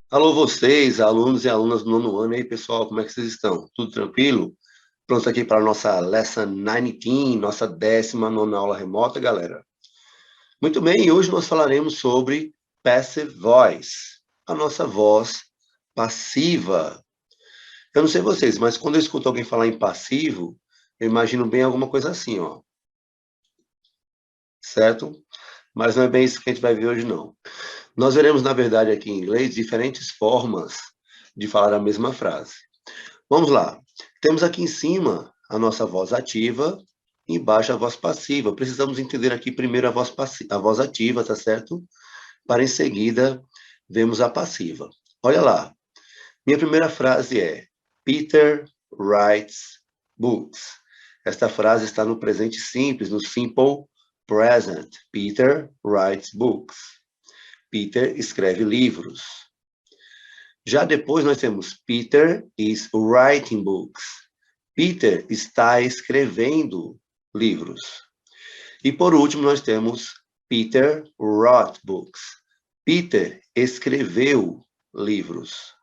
Alô vocês, alunos e alunas do nono ano, e aí pessoal, como é que vocês estão? Tudo tranquilo? Pronto aqui para a nossa Lesson 19, nossa 19ª aula remota, galera? Muito bem, hoje nós falaremos sobre Passive Voice, a nossa voz passiva. Eu não sei vocês, mas quando eu escuto alguém falar em passivo, eu imagino bem alguma coisa assim, ó. Certo? Mas não é bem isso que a gente vai ver hoje, não. Nós veremos, na verdade, aqui em inglês, diferentes formas de falar a mesma frase. Vamos lá. Temos aqui em cima a nossa voz ativa, embaixo a voz passiva. Precisamos entender aqui primeiro a voz ativa, tá certo? Para em seguida vermos a passiva. Olha lá. Minha primeira frase é Peter writes books. Esta frase está no presente simples, no simple present. Peter writes books. Peter escreve livros. Já depois nós temos Peter is writing books. Peter está escrevendo livros. E por último nós temos Peter wrote books. Peter escreveu livros.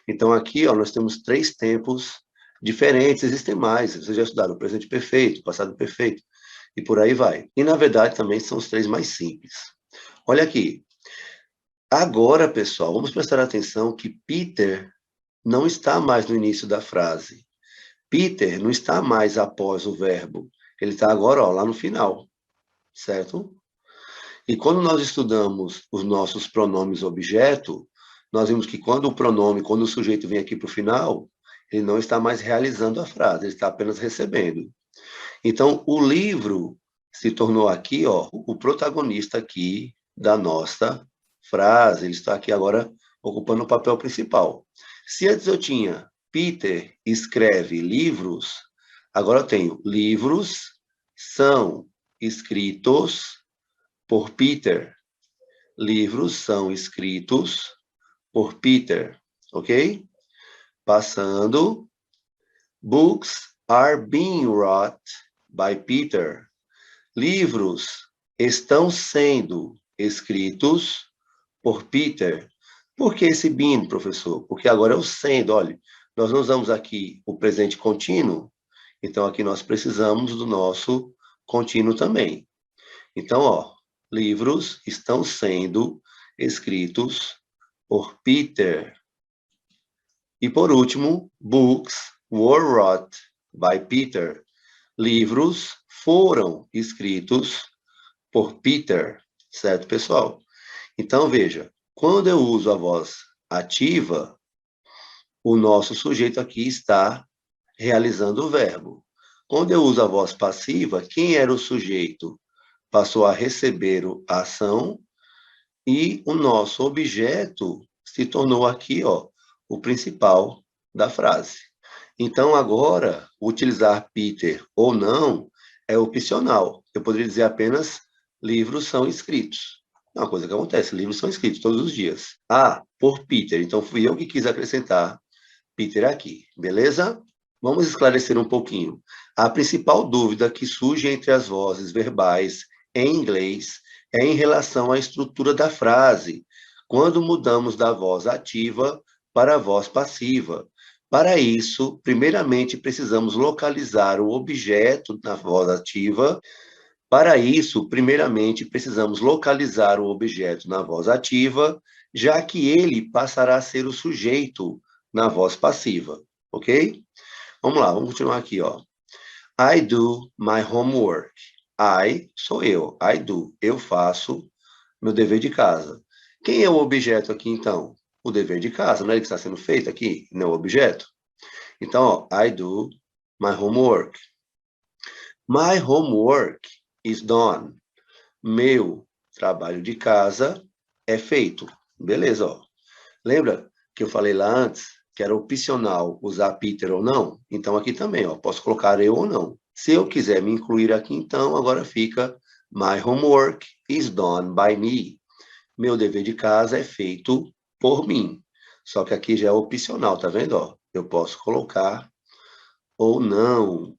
Então aqui, ó, nós temos 3 tempos diferentes, existem mais. Vocês já estudaram o presente perfeito, passado perfeito, e por aí vai. E na verdade também são os 3 mais simples. Olha aqui. Agora, pessoal, vamos prestar atenção que Peter não está mais no início da frase. Peter não está mais após o verbo. Ele está agora, ó, lá no final, certo? E quando nós estudamos os nossos pronomes objeto, nós vimos que quando o sujeito vem aqui para o final, ele não está mais realizando a frase, ele está apenas recebendo. Então, o livro se tornou aqui, ó, o protagonista aqui da nossa frase. Ele está aqui agora ocupando o papel principal. Se antes eu tinha Peter escreve livros, agora eu tenho livros são escritos por Peter. Livros são escritos por Peter, ok? Passando, books are being wrought by Peter. Livros estão sendo escritos por Peter. Por que esse being, professor? Porque agora é o sendo. Olha, nós não usamos aqui o presente contínuo, então aqui nós precisamos do nosso contínuo também. Então, ó, livros estão sendo escritos por Peter. E por último, books were wrought by Peter. Livros foram escritos por Peter, certo, pessoal? Então, veja, quando eu uso a voz ativa, o nosso sujeito aqui está realizando o verbo. Quando eu uso a voz passiva, quem era o sujeito passou a receber a ação e o nosso objeto se tornou aqui, ó, o principal da frase. Então, agora, utilizar Peter ou não é opcional. Eu poderia dizer apenas livros são escritos. É uma coisa que acontece, livros são escritos todos os dias. Ah, por Peter. Então, fui eu que quis acrescentar Peter aqui, beleza? Vamos esclarecer um pouquinho. A principal dúvida que surge entre as vozes verbais em inglês é em relação à estrutura da frase, quando mudamos da voz ativa para a voz passiva. Para isso, primeiramente, precisamos localizar o objeto na voz ativa. Para isso, primeiramente, precisamos localizar o objeto na voz ativa, já que ele passará a ser o sujeito na voz passiva, ok? Vamos lá, vamos continuar aqui, ó. I do my homework. I sou eu. I do. Eu faço meu dever de casa. Quem é o objeto aqui, então? O dever de casa, não é ele que está sendo feito aqui? Não é o objeto? Então, ó, I do my homework. My homework is done. Meu trabalho de casa é feito. Beleza, ó. Lembra que eu falei lá antes que era opcional usar Peter ou não? Então, aqui também, ó, posso colocar eu ou não. Se eu quiser me incluir aqui, então, agora fica My homework is done by me. Meu dever de casa é feito por mim. Só que aqui já é opcional, tá vendo? Ó, eu posso colocar ou não.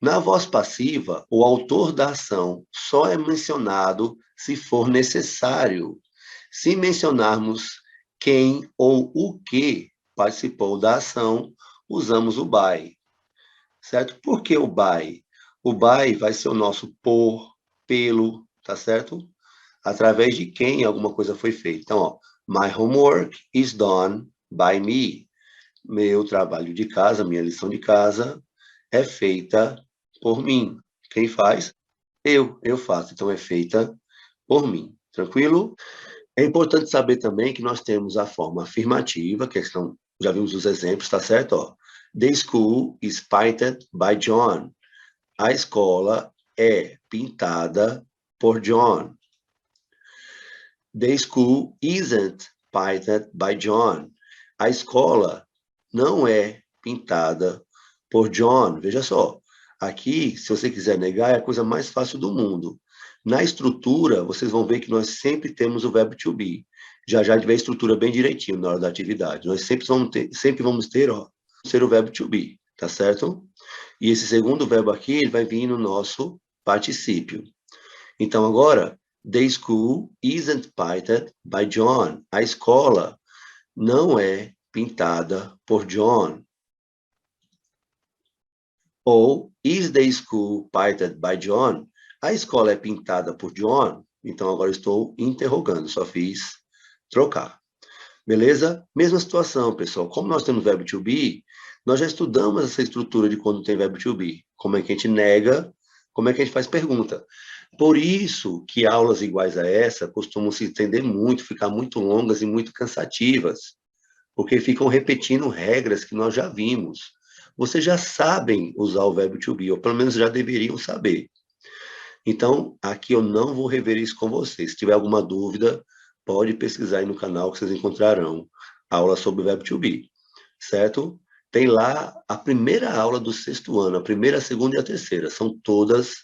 Na voz passiva, o autor da ação só é mencionado se for necessário. Se mencionarmos quem ou o que participou da ação, usamos o by, certo? Por que o by? O by vai ser o nosso por, pelo, tá certo? Através de quem alguma coisa foi feita. Então, ó, my homework is done by me. Meu trabalho de casa, minha lição de casa é feita por mim. Quem faz? Eu faço. Então, é feita por mim. Tranquilo? É importante saber também que nós temos a forma afirmativa, que são, já vimos os exemplos, tá certo? Ó, the school is painted by John. A escola é pintada por John. The school isn't painted by John. A escola não é pintada por John. Veja só, aqui, se você quiser negar, é a coisa mais fácil do mundo. Na estrutura, vocês vão ver que nós sempre temos o verbo to be. Já já tiver a estrutura bem direitinho na hora da atividade. Nós sempre vamos ter, ó, ser o verbo to be, tá certo? E esse segundo verbo aqui, ele vai vir no nosso particípio. Então, agora, the school isn't painted by John. A escola não é pintada por John. Ou, is the school painted by John? A escola é pintada por John? Então, agora estou interrogando, só fiz trocar. Beleza? Mesma situação, pessoal. Como nós temos verbo to be, nós já estudamos essa estrutura de quando tem verbo to be. Como é que a gente nega, como é que a gente faz pergunta. Por isso que aulas iguais a essa costumam se estender muito, ficar muito longas e muito cansativas, porque ficam repetindo regras que nós já vimos. Vocês já sabem usar o verbo to be, ou pelo menos já deveriam saber. Então, aqui eu não vou rever isso com vocês. Se tiver alguma dúvida, pode pesquisar aí no canal que vocês encontrarão aula sobre o verbo to be, certo? Tem lá a primeira aula do 6º ano, a primeira, a segunda e a terceira. São todas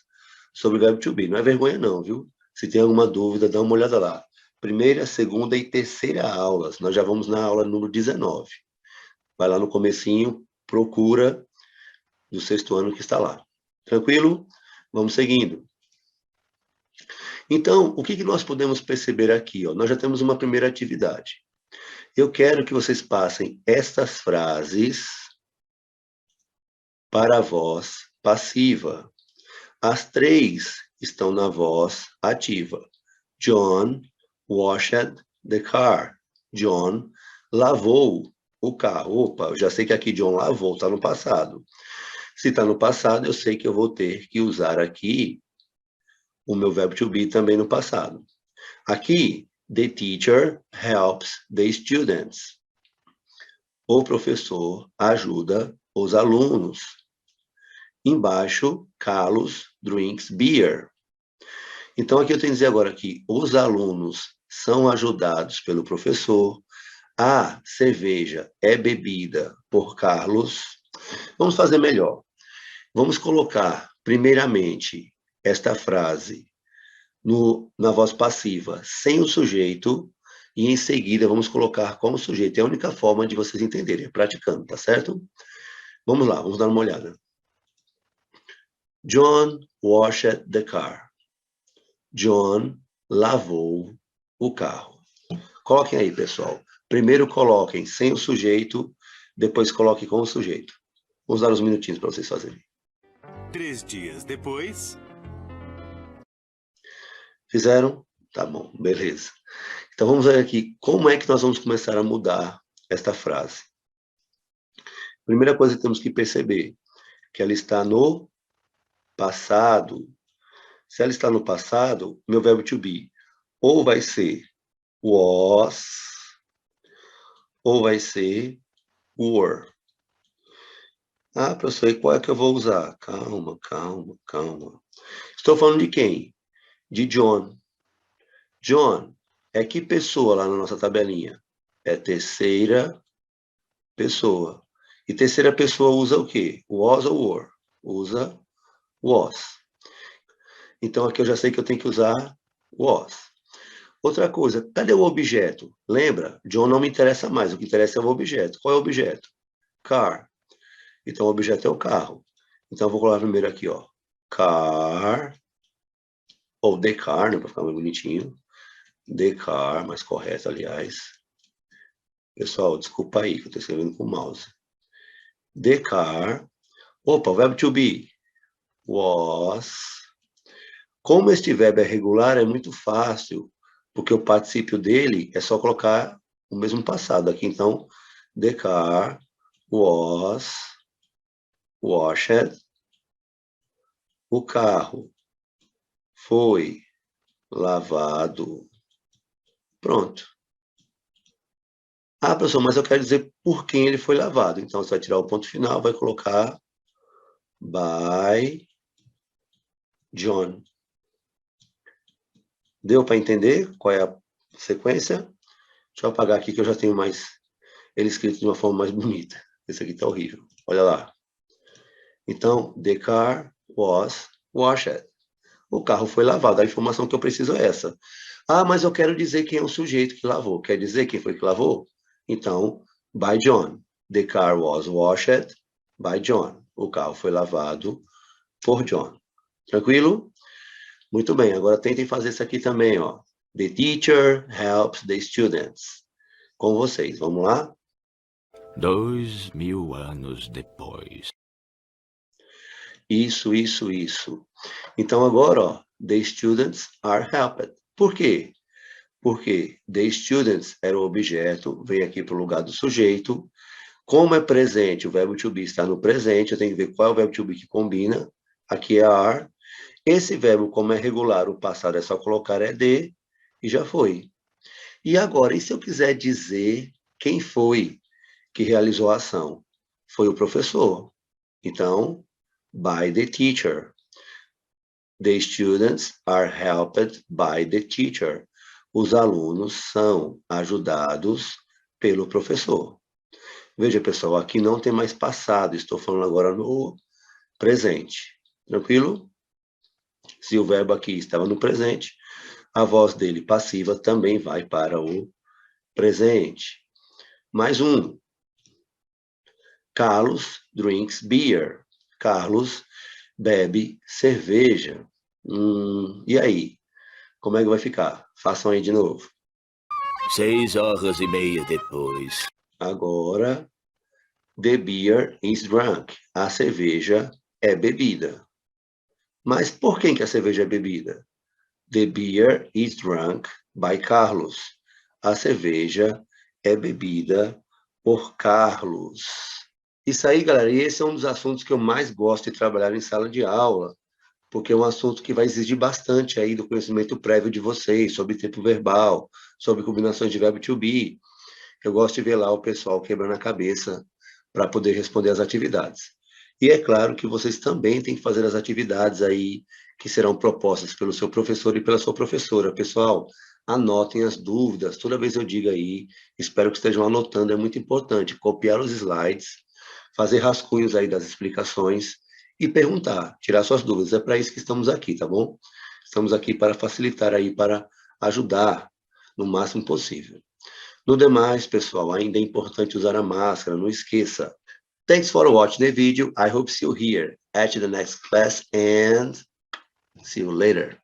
sobre o verbo to be. Não é vergonha não, viu? Se tem alguma dúvida, dá uma olhada lá. Primeira, segunda e terceira aulas. Nós já vamos na aula número 19. Vai lá no comecinho, procura do 6º ano que está lá. Tranquilo? Vamos seguindo. Então, o que nós podemos perceber aqui? Ó? Nós já temos uma primeira atividade. Eu quero que vocês passem estas frases para a voz passiva. As 3 estão na voz ativa. John washed the car. John lavou o carro. Opa, eu já sei que aqui John lavou, está no passado. Se está no passado, eu sei que eu vou ter que usar aqui o meu verbo to be também no passado. Aqui, the teacher helps the students. O professor ajuda os alunos. Embaixo, Carlos drinks beer. Então, aqui eu tenho que dizer agora que os alunos são ajudados pelo professor. A cerveja é bebida por Carlos. Vamos fazer melhor. Vamos colocar, primeiramente, esta frase na voz passiva, sem o sujeito, e em seguida vamos colocar como sujeito. É a única forma de vocês entenderem, praticando, tá certo? Vamos lá, vamos dar uma olhada. John washed the car. John lavou o carro. Coloquem aí, pessoal. Primeiro coloquem sem o sujeito, depois coloquem com o sujeito. Vamos dar uns minutinhos para vocês fazerem. 3 dias depois... Fizeram? Tá bom, beleza. Então vamos ver aqui como é que nós vamos começar a mudar esta frase. Primeira coisa que temos que perceber, que ela está no passado. Se ela está no passado, meu verbo to be ou vai ser was, ou vai ser were. Ah, professor, e qual é que eu vou usar? Calma, calma, calma. Estou falando de quem? De John. John é que pessoa lá na nossa tabelinha? É terceira pessoa. E terceira pessoa usa o quê? Was ou were? Usa was. Então, aqui eu já sei que eu tenho que usar was. Outra coisa, cadê o objeto? Lembra? John não me interessa mais, o que interessa é o objeto. Qual é o objeto? Car. Então, o objeto é o carro. Então, eu vou colocar primeiro aqui, ó, car, ou the car, né, para ficar mais bonitinho. The car, mais correto, aliás. Pessoal, desculpa aí, que eu estou escrevendo com o mouse. The car, opa, o verbo to be, was. Como este verbo é regular, é muito fácil, porque o particípio dele é só colocar o mesmo passado aqui. Então, the car was washed. O carro foi lavado. Pronto. Ah, professor, mas eu quero dizer por quem ele foi lavado. Então, você vai tirar o ponto final, vai colocar by John. Deu para entender qual é a sequência? Deixa eu apagar aqui que eu já tenho mais ele escrito de uma forma mais bonita. Esse aqui está horrível. Olha lá. Então, the car was washed. O carro foi lavado. A informação que eu preciso é essa. Ah, mas eu quero dizer quem é o sujeito que lavou. Quer dizer quem foi que lavou? Então, by John. The car was washed by John. O carro foi lavado por John. Tranquilo? Muito bem. Agora tentem fazer isso aqui também, ó. The teacher helps the students. Com vocês. Vamos lá? 2000 anos depois. Isso. Então, agora, ó, the students are helped. Por quê? Porque the students era o objeto, vem aqui para o lugar do sujeito. Como é presente, o verbo to be está no presente, eu tenho que ver qual é o verbo to be que combina. Aqui é are. Esse verbo, como é regular, o passado é só colocar ed e já foi. E agora, e se eu quiser dizer quem foi que realizou a ação? Foi o professor. Então, by the teacher. The students are helped by the teacher. Os alunos são ajudados pelo professor. Veja, pessoal, aqui não tem mais passado, estou falando agora no presente. Tranquilo? Se o verbo aqui estava no presente, a voz dele passiva também vai para o presente. Mais um. Carlos drinks beer. Carlos bebe cerveja. E aí? Como é que vai ficar? Façam aí de novo. 6h30 depois. Agora, the beer is drunk. A cerveja é bebida. Mas por quem que a cerveja é bebida? The beer is drunk by Carlos. A cerveja é bebida por Carlos. Isso aí, galera, e esse é um dos assuntos que eu mais gosto de trabalhar em sala de aula, porque é um assunto que vai exigir bastante aí do conhecimento prévio de vocês, sobre tempo verbal, sobre combinações de verbo to be. Eu gosto de ver lá o pessoal quebrando a cabeça para poder responder as atividades. E é claro que vocês também têm que fazer as atividades aí que serão propostas pelo seu professor e pela sua professora. Pessoal, anotem as dúvidas, toda vez eu digo aí, espero que estejam anotando, é muito importante copiar os slides, fazer rascunhos aí das explicações e perguntar, tirar suas dúvidas. É para isso que estamos aqui, tá bom? Estamos aqui para facilitar aí, para ajudar no máximo possível. No demais, pessoal, ainda é importante usar a máscara, não esqueça. Thanks for watching the video. I hope see you here at the next class and see you later.